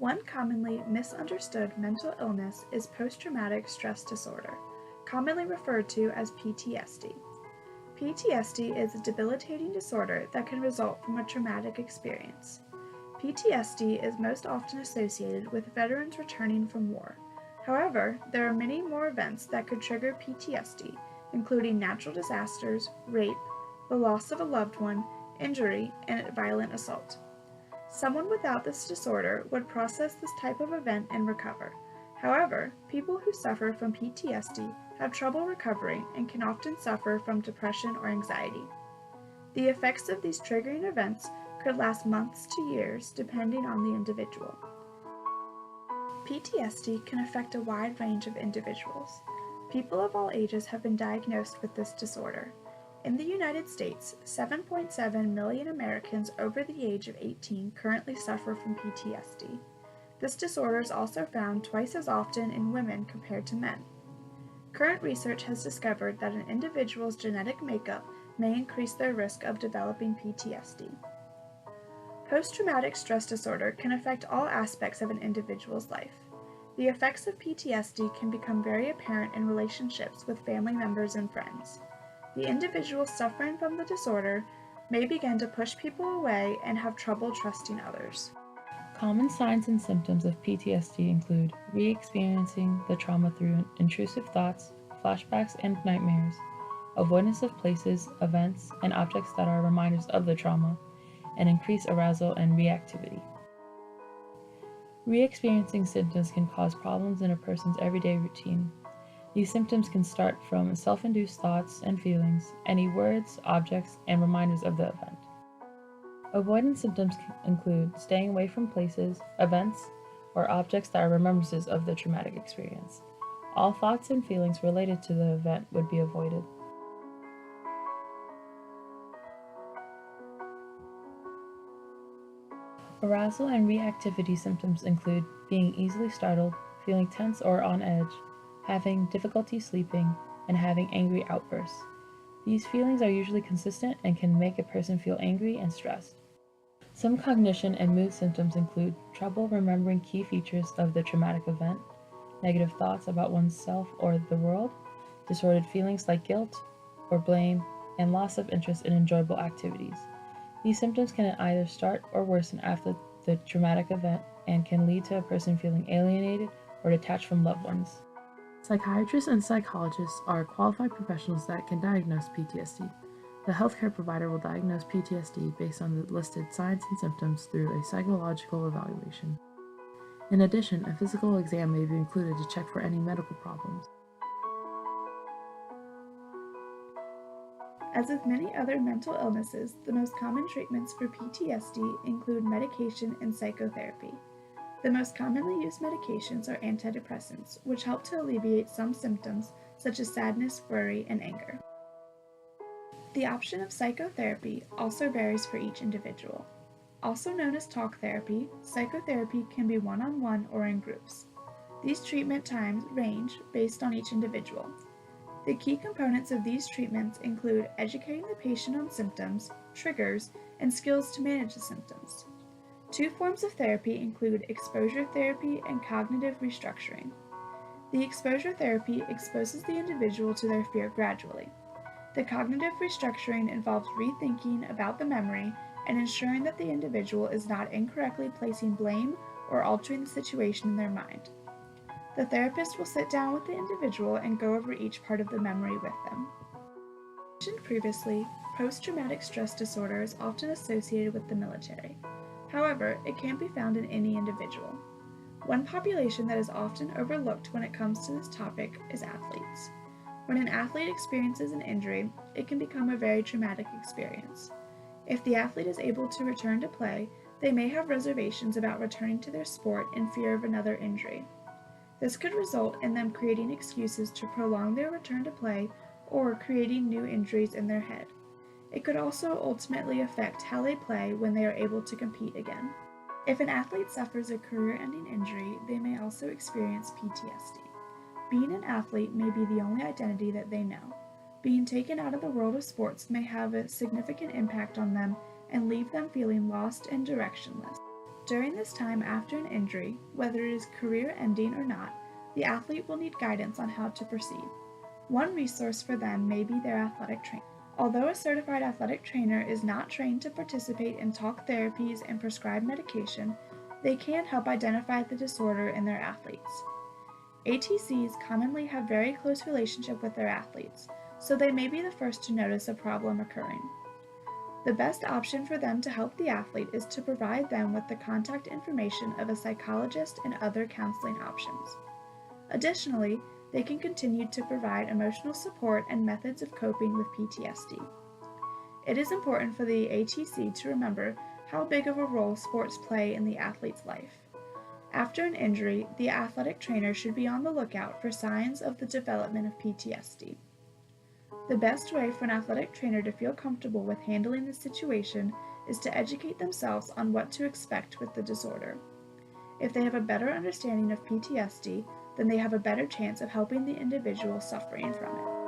One commonly misunderstood mental illness is post-traumatic stress disorder, commonly referred to as PTSD. PTSD is a debilitating disorder that can result from a traumatic experience. PTSD is most often associated with veterans returning from war. However, there are many more events that could trigger PTSD, including natural disasters, rape, the loss of a loved one, injury, and violent assault. Someone without this disorder would process this type of event and recover. However, people who suffer from PTSD have trouble recovering and can often suffer from depression or anxiety. The effects of these triggering events could last months to years depending on the individual. PTSD can affect a wide range of individuals. People of all ages have been diagnosed with this disorder. In the United States, 7.7 million Americans over the age of 18 currently suffer from PTSD. This disorder is also found twice as often in women compared to men. Current research has discovered that an individual's genetic makeup may increase their risk of developing PTSD. Post-traumatic stress disorder can affect all aspects of an individual's life. The effects of PTSD can become very apparent in relationships with family members and friends. The individual suffering from the disorder may begin to push people away and have trouble trusting others. Common signs and symptoms of PTSD include re-experiencing the trauma through intrusive thoughts, flashbacks, and nightmares, avoidance of places, events, and objects that are reminders of the trauma, and increased arousal and reactivity. Re-experiencing symptoms can cause problems in a person's everyday routine. These symptoms can start from self-induced thoughts and feelings, any words, objects, and reminders of the event. Avoidance symptoms include staying away from places, events, or objects that are remembrances of the traumatic experience. All thoughts and feelings related to the event would be avoided. Arousal and reactivity symptoms include being easily startled, feeling tense or on edge, having difficulty sleeping, and having angry outbursts. These feelings are usually consistent and can make a person feel angry and stressed. Some cognition and mood symptoms include trouble remembering key features of the traumatic event, negative thoughts about oneself or the world, disordered feelings like guilt or blame, and loss of interest in enjoyable activities. These symptoms can either start or worsen after the traumatic event and can lead to a person feeling alienated or detached from loved ones. Psychiatrists and psychologists are qualified professionals that can diagnose PTSD. The healthcare provider will diagnose PTSD based on the listed signs and symptoms through a psychological evaluation. In addition, a physical exam may be included to check for any medical problems. As with many other mental illnesses, the most common treatments for PTSD include medication and psychotherapy. The most commonly used medications are antidepressants, which help to alleviate some symptoms such as sadness, worry, and anger. The option of psychotherapy also varies for each individual. Also known as talk therapy, psychotherapy can be one-on-one or in groups. These treatment times range based on each individual. The key components of these treatments include educating the patient on symptoms, triggers, and skills to manage the symptoms. Two forms of therapy include exposure therapy and cognitive restructuring. The exposure therapy exposes the individual to their fear gradually. The cognitive restructuring involves rethinking about the memory and ensuring that the individual is not incorrectly placing blame or altering the situation in their mind. The therapist will sit down with the individual and go over each part of the memory with them. As mentioned previously, post-traumatic stress disorder is often associated with the military. However, it can be found in any individual. One population that is often overlooked when it comes to this topic is athletes. When an athlete experiences an injury, it can become a very traumatic experience. If the athlete is able to return to play, they may have reservations about returning to their sport in fear of another injury. This could result in them creating excuses to prolong their return to play or creating new injuries in their head. It could also ultimately affect how they play when they are able to compete again. If an athlete suffers a career-ending injury, they may also experience PTSD. Being an athlete may be the only identity that they know. Being taken out of the world of sports may have a significant impact on them and leave them feeling lost and directionless. During this time after an injury, whether it is career-ending or not, the athlete will need guidance on how to proceed. One resource for them may be their athletic trainer. Although a certified athletic trainer is not trained to participate in talk therapies and prescribe medication, they can help identify the disorder in their athletes. ATCs commonly have very close relationship with their athletes, so they may be the first to notice a problem occurring. The best option for them to help the athlete is to provide them with the contact information of a psychologist and other counseling options. Additionally, they can continue to provide emotional support and methods of coping with PTSD. It is important for the ATC to remember how big of a role sports play in the athlete's life. After an injury, the athletic trainer should be on the lookout for signs of the development of PTSD. The best way for an athletic trainer to feel comfortable with handling the situation is to educate themselves on what to expect with the disorder. If they have a better understanding of PTSD, then they have a better chance of helping the individual suffering from it.